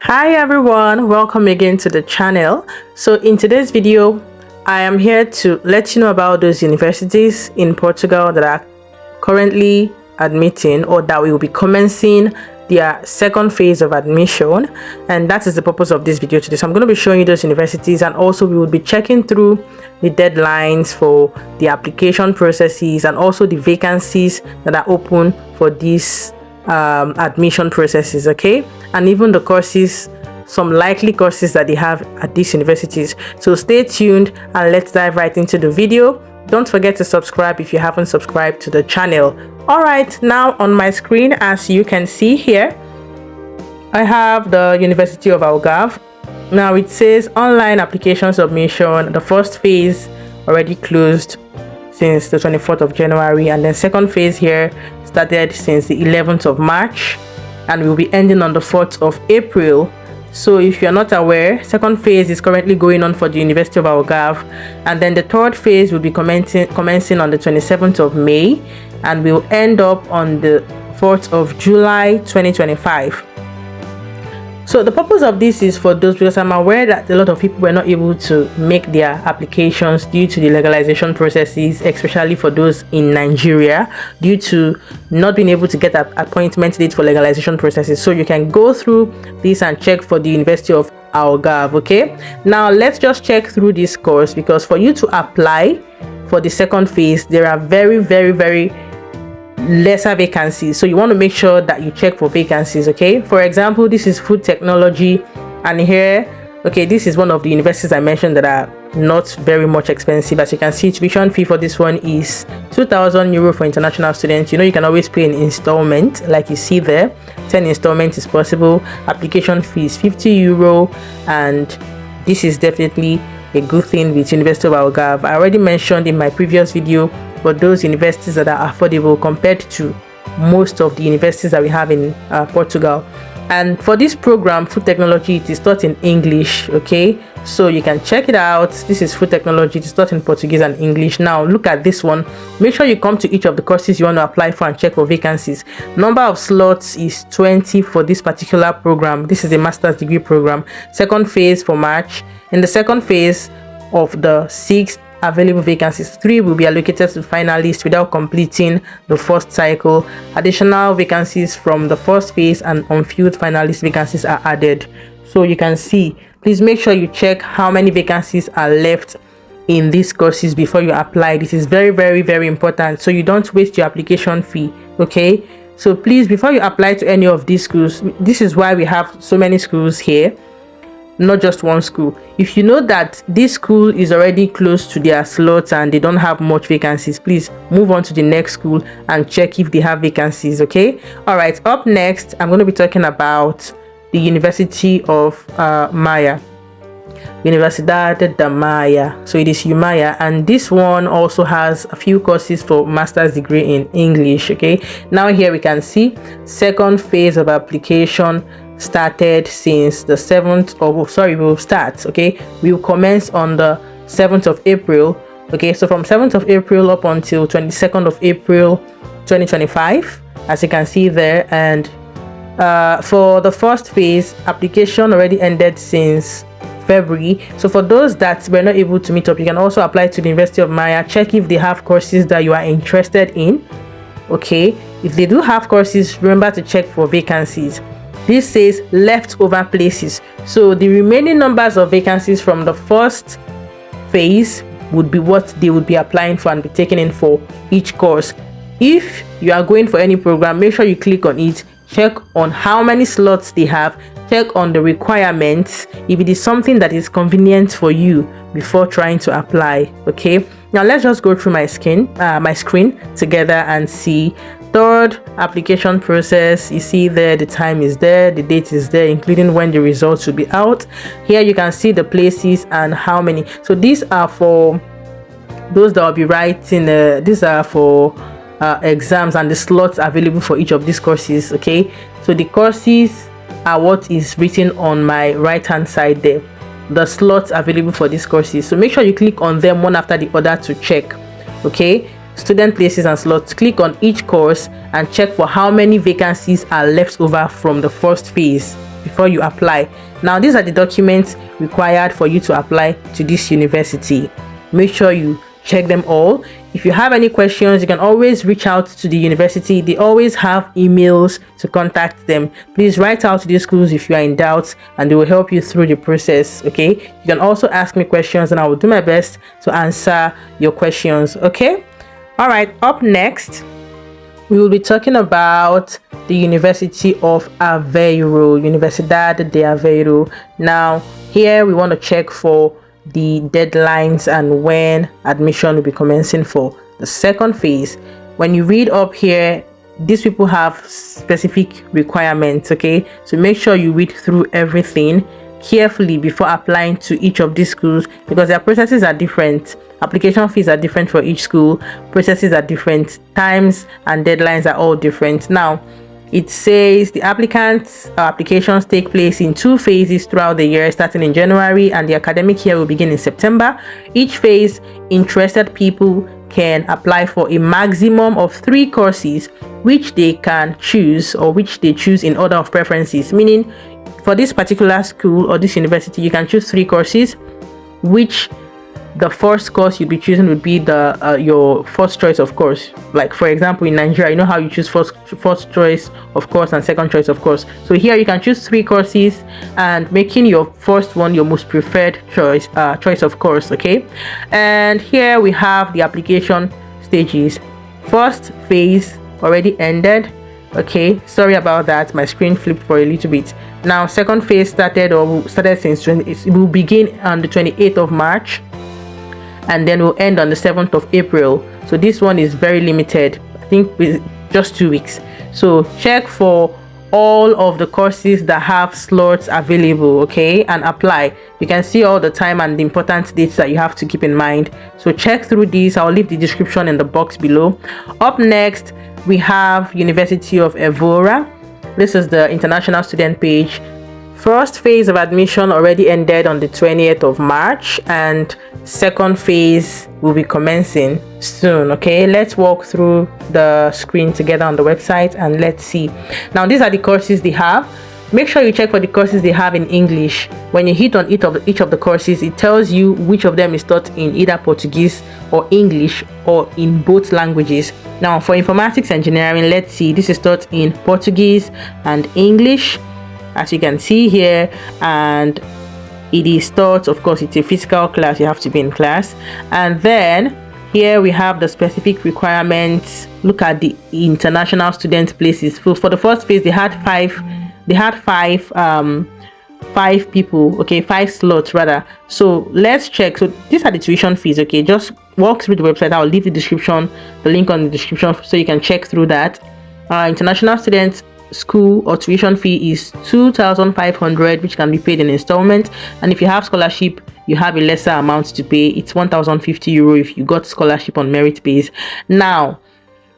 Hi everyone, welcome again to the channel. So in today's video I am here to let you know about those universities in Portugal that are currently admitting or that will be commencing their second phase of admission, and that is the purpose of this video today. So I'm going to be showing you those universities, and also we will be checking through the deadlines for the application processes and also the vacancies that are open for these admission processes, okay, and even the courses, some likely courses that they have at these universities. So stay tuned and let's dive right into the video. Don't forget to subscribe if you haven't subscribed to the channel. All right, now on my screen, as you can see here, I have the University of Algarve. Now it says online application submission. The first phase already closed since the 24th of January, and then second phase here started since the 11th of March and will be ending on the 4th of April. So if you're not aware, second phase is currently going on for the University of Algarve, and then the third phase will be commencing on the 27th of May and will end up on the 4th of July 2025. So the purpose of this is for those, because I'm aware that a lot of people were not able to make their applications due to the legalization processes, especially for those in Nigeria, due to not being able to get an appointment date for legalization processes. So you can go through this and check for the University of Algarve. Okay, now let's just check through this course, because for you to apply for the second phase, there are very lesser vacancies, so you want to make sure that you check for vacancies. Okay, for example, this is food technology, and here, okay, this is one of the universities I mentioned that are not very much expensive. As you can see, tuition fee for this one is 2,000 euro for international students. You know, you can always pay in installment, like you see there. 10 installments is possible. Application fee is 50 euro, and this is definitely a good thing with University of Algarve. I already mentioned in my previous video for those universities that are affordable compared to most of the universities that we have in Portugal. And for this program, food technology, it is taught in English. Okay, so you can check it out. This is food technology. It is taught in Portuguese and English. Now look at this one. Make sure you come to each of the courses you want to apply for and check for vacancies. Number of slots is 20 for this particular program. This is a master's degree program. Second phase for March. In the second phase of the 6 available vacancies, 3 will be allocated to finalists without completing the first cycle. Additional vacancies from the first phase and unfilled finalist vacancies are added. So you can see, please make sure you check how many vacancies are left in these courses before you apply. This is very important, so you don't waste your application fee. Okay, so please, before you apply to any of these schools, this is why we have so many schools here, not just one school. If you know that this school is already close to their slots and they don't have much vacancies, please move on to the next school and check if they have vacancies. Okay, all right, up next I'm going to be talking about the University of Maya, Universidade da Maya. So it is UMaya, and this one also has a few courses for master's degree in English. Okay, now here we can see second phase of application started since the 7th of, we'll start, okay, we'll commence on the 7th of April. Okay, so from 7th of April up until 22nd of April 2025, as you can see there. And for the first phase, application already ended since February. So for those that were not able to meet up, you can also apply to the University of Maya. Check if they have courses that you are interested in. Okay, if they do have courses, remember to check for vacancies. This says leftover places, so the remaining numbers of vacancies from the first phase would be what they would be applying for and be taken in for each course. If you are going for any program, make sure you click on it, check on how many slots they have, check on the requirements, if it is something that is convenient for you before trying to apply. Okay, now let's just go through my screen together and see. Third application process, you see there, the time is there, the date is there, including when the results will be out. Here you can see the places and how many. So these are for those that will be writing, these are for exams and the slots available for each of these courses. Okay, so the courses are what is written on my right hand side there, the slots available for these courses. So make sure you click on them one after the other to check. Okay, student places and slots. Click on each course and check for how many vacancies are left over from the first phase. before you apply. Now, these are the documents required for you to apply to this university. Make sure you check them all. If you have any questions, you can always reach out to the university. They always have emails to contact them. Please write out to these schools if you are in doubt, and they will help you through the process. Okay, you can also ask me questions and I will do my best to answer your questions. Okay, all right, up next we will be talking about the University of Aveiro, Universidade de Aveiro. Now here we want to check for the deadlines and when admission will be commencing for the second phase. When you read up here, these people have specific requirements. Okay, so make sure you read through everything carefully before applying to each of these schools, because their processes are different. Application fees are different for each school, processes are different, times and deadlines are all different. Now it says the applications take place in 2 phases throughout the year, starting in January, and the academic year will begin in September. Each phase, interested people can apply for a maximum of 3 courses, which they can choose, or which they choose in order of preferences. Meaning, for this particular school or this university, you can choose 3 courses, which the first course you'll be choosing would be the your first choice of course. Like for example, in Nigeria, you know how you choose first choice of course and second choice of course. So here you can choose 3 courses and making your first one your most preferred choice of course. Okay, and here we have the application stages. First phase already ended. Okay, sorry about that, my screen flipped for a little bit. Now second phase started since it will begin on the 28th of March and then will end on the 7th of April. So this one is very limited, I think with just 2 weeks. So check for all of the courses that have slots available, okay, and apply. You can see all the time and the important dates that you have to keep in mind. So check through these. I'll leave the description in the box below. Up next we have University of Evora. This is the international student page. First phase of admission already ended on the 20th of March, and second phase will be commencing soon. Okay, let's walk through the screen together on the website and let's see. Now these are the courses they have. Make sure you check for the courses they have in English. When you hit on each of the courses, it tells you which of them is taught in either Portuguese or English or in both languages. Now for informatics engineering, let's see, this is taught in Portuguese and English, as you can see here, and it is taught, of course, it's a physical class, you have to be in class. And then here we have the specific requirements. Look at the international student places. For the first phase, they had five people, okay, 5 slots rather. So let's check. So these are the tuition fees. Okay, just walk through the website. I'll leave the link on the description so you can check through that. International students school or tuition fee is 2,500, which can be paid in installment, and if you have scholarship you have a lesser amount to pay. It's 1,050 euro if you got scholarship on merit base. Now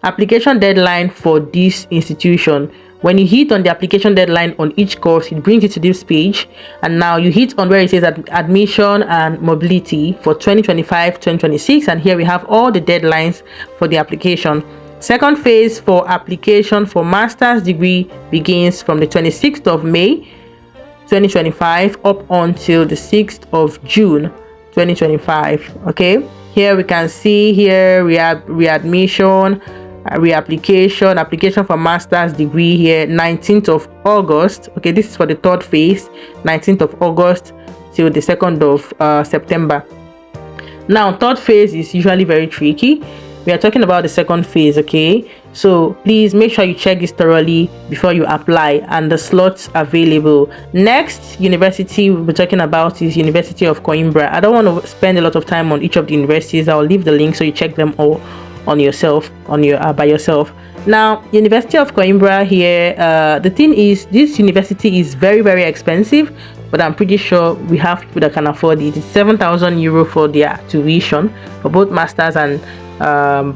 application deadline for this institution, when you hit on the application deadline on each course, it brings you to this page, and now you hit on where it says admission and mobility for 2025-2026, and here we have all the deadlines for the application. Second phase for application for master's degree begins from the 26th of May 2025 up until the 6th of June 2025. Okay, here we can see here readmission, reapplication, application for master's degree here 19th of August. Okay, this is for the third phase, 19th of August till the 2nd of September. Now third phase is usually very tricky. We are talking about the second phase. Okay, so please make sure you check this thoroughly before you apply and the slots available. Next university we'll be talking about is University of Coimbra. I don't want to spend a lot of time on each of the universities. I'll leave the link so you check them all on yourself, by yourself. Now University of Coimbra here, the thing is this university is very, very expensive, but I'm pretty sure we have people that can afford it. It's 7,000 euro for their tuition for both masters and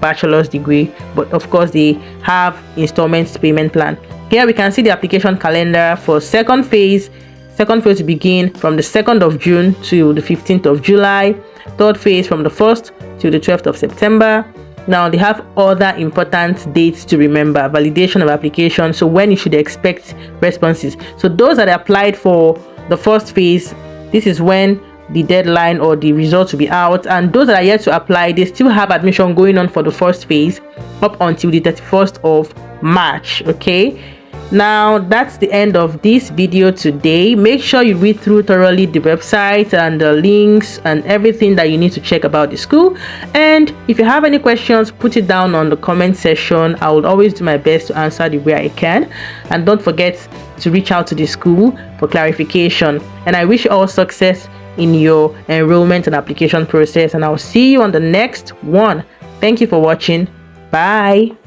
bachelor's degree, but of course they have installments payment plan. Here we can see the application calendar for second phase. Second phase will begin from the 2nd of June to the 15th of July. Third phase from the 1st to the 12th of September. Now they have other important dates to remember: validation of application, so when you should expect responses. So those that applied for the first phase, this is when the deadline or the results will be out, and those that are yet to apply, they still have admission going on for the first phase up until the 31st of March. Okay, now that's the end of this video today. Make sure you read through thoroughly the website and the links and everything that you need to check about the school. And if you have any questions, put it down on the comment section. I will always do my best to answer the way I can. And don't forget to reach out to the school for clarification. And I wish you all success in your enrollment and application process, and I'll see you on the next one. Thank you for watching. Bye.